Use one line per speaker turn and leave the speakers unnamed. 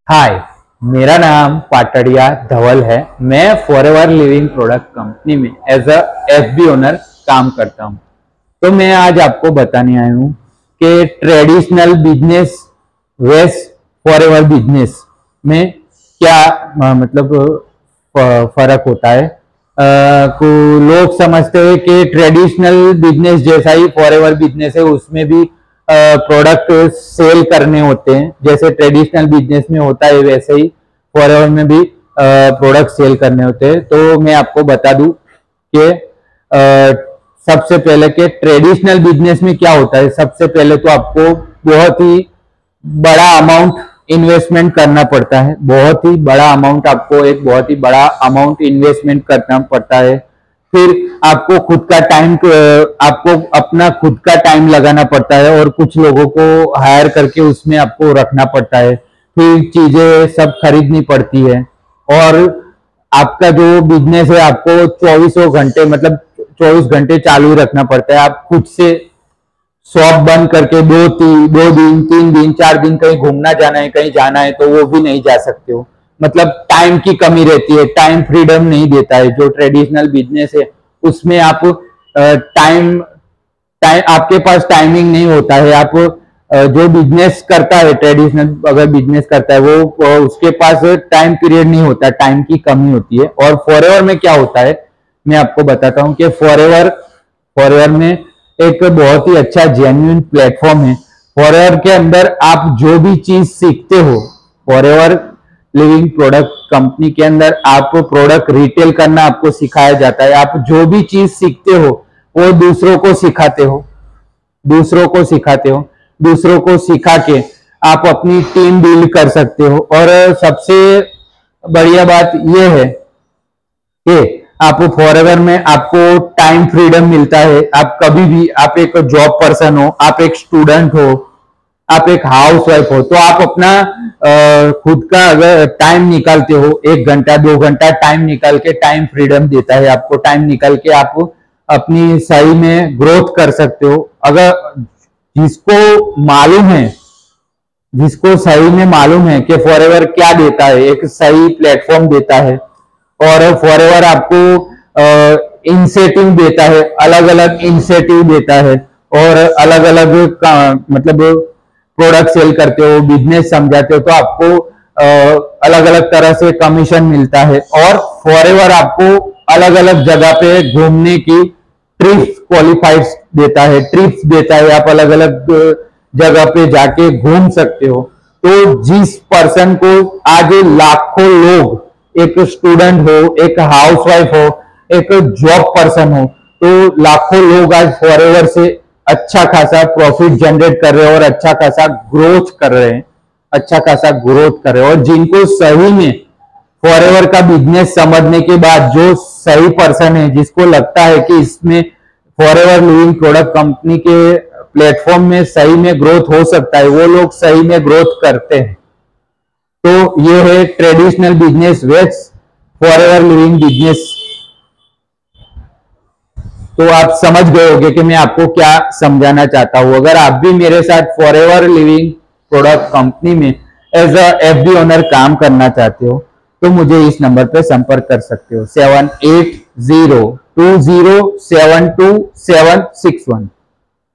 हाय, मेरा नाम पाटड़िया धवल है। मैं फॉरएवर लिविंग प्रोडक्ट कंपनी में एज अ एफबी ओनर काम करता हूं। तो मैं आज आपको बताने आया हूं कि ट्रेडिशनल बिजनेस वेस फॉरएवर बिजनेस में क्या मतलब फर्क होता है। को लोग समझते हैं कि ट्रेडिशनल बिजनेस जैसा ही फॉरएवर बिजनेस है, उसमें भी प्रोडक्ट सेल करने होते हैं। जैसे ट्रेडिशनल बिजनेस में होता है वैसे ही फॉरएवर में भी प्रोडक्ट सेल करने होते हैं। तो मैं आपको बता दूं कि सबसे पहले के ट्रेडिशनल बिजनेस में क्या होता है। सबसे पहले तो आपको बहुत ही बड़ा अमाउंट इन्वेस्टमेंट करना पड़ता है। बहुत ही बड़ा अमाउंट, आपको एक बहुत ही बड़ा अमाउंट इन्वेस्टमेंट करना पड़ता है। फिर आपको खुद का टाइम, आपको अपना खुद का टाइम लगाना पड़ता है और कुछ लोगों को हायर करके उसमें आपको रखना पड़ता है। फिर चीजें सब खरीदनी पड़ती है और आपका जो बिजनेस है आपको 24 घंटे मतलब 24 घंटे चालू ही रखना पड़ता है। आप खुद से शॉप बंद करके दो दिन 3 दिन 4 दिन कहीं घूमना जाना है, कहीं जाना है तो वो भी नहीं जा सकते हो। मतलब टाइम की कमी रहती है, टाइम फ्रीडम नहीं देता है। जो ट्रेडिशनल बिजनेस है उसमें आप टाइम टाइम आपके पास टाइमिंग नहीं होता है। आप जो बिजनेस करता है, ट्रेडिशनल अगर बिजनेस करता है वो उसके पास टाइम पीरियड नहीं होता, टाइम की कमी होती है। और फॉरएवर में क्या होता है मैं आपको बताता हूँ कि फॉरएवर फॉरएवर में एक बहुत ही अच्छा जेन्युइन प्लेटफॉर्म है। फॉरएवर के अंदर आप जो भी चीज सीखते हो, फॉरएवर लिविंग प्रोडक्ट कंपनी के अंदर आप प्रोडक्ट रिटेल करना आपको सिखाया जाता है। आप जो भी चीज सीखते हो वो दूसरों को सिखाते हो, दूसरों को सिखाते हो। दूसरों को सिखा के आप अपनी टीम बिल्ड कर सकते हो। और सबसे बढ़िया बात यह है कि आप फॉरएवर में आपको टाइम फ्रीडम मिलता है। आप कभी भी, आप एक जॉब पर्सन हो, आप एक स्टूडेंट हो, आप एक हाउस वाइफ हो, तो आप अपना खुद का अगर टाइम निकालते हो, 1 घंटा 2 घंटा टाइम निकाल के, टाइम फ्रीडम देता है आपको। टाइम निकाल के आप अपनी सही में ग्रोथ कर सकते हो। अगर जिसको मालूम है, जिसको सही में मालूम है कि फॉरएवर क्या देता है, एक सही प्लेटफॉर्म देता है और फॉरएवर आपको इंसेटिव देता है, अलग अलग इंसेटिव देता है और अलग अलग मतलब प्रोडक्ट सेल करते हो, बिजनेस समझाते हो तो आपको अलग अलग तरह से कमीशन मिलता है। और फॉरएवर आपको अलग अलग जगह पे घूमने की ट्रिप्स क्वालिफाइड देता है, ट्रिप्स देता है। आप अलग अलग जगह पे जाके घूम सकते हो। तो जिस पर्सन को आज लाखों लोग, एक स्टूडेंट हो, एक हाउसवाइफ हो, एक जॉब पर्सन हो, तो लाखों लोग आज फॉरएवर से अच्छा खासा प्रॉफिट जनरेट कर रहे हैं और अच्छा खासा ग्रोथ कर रहे हैं, अच्छा खासा ग्रोथ कर रहे हैं। और जिनको सही में फॉरएवर का बिजनेस समझने के बाद, जो सही पर्सन है जिसको लगता है कि इसमें फॉरएवर लिविंग प्रोडक्ट कंपनी के प्लेटफॉर्म में सही में ग्रोथ हो सकता है, वो लोग सही में ग्रोथ करते हैं। तो ये है ट्रेडिशनल बिजनेस वेस फॉरएवर लिविंग बिजनेस। तो आप समझ गए होंगे कि मैं आपको क्या समझाना चाहता हूं। अगर आप भी मेरे साथ फॉरएवर लिविंग प्रोडक्ट कंपनी में एज अ एफडी ओनर काम करना चाहते हो तो मुझे इस नंबर पर संपर्क कर सकते हो, 7802072761।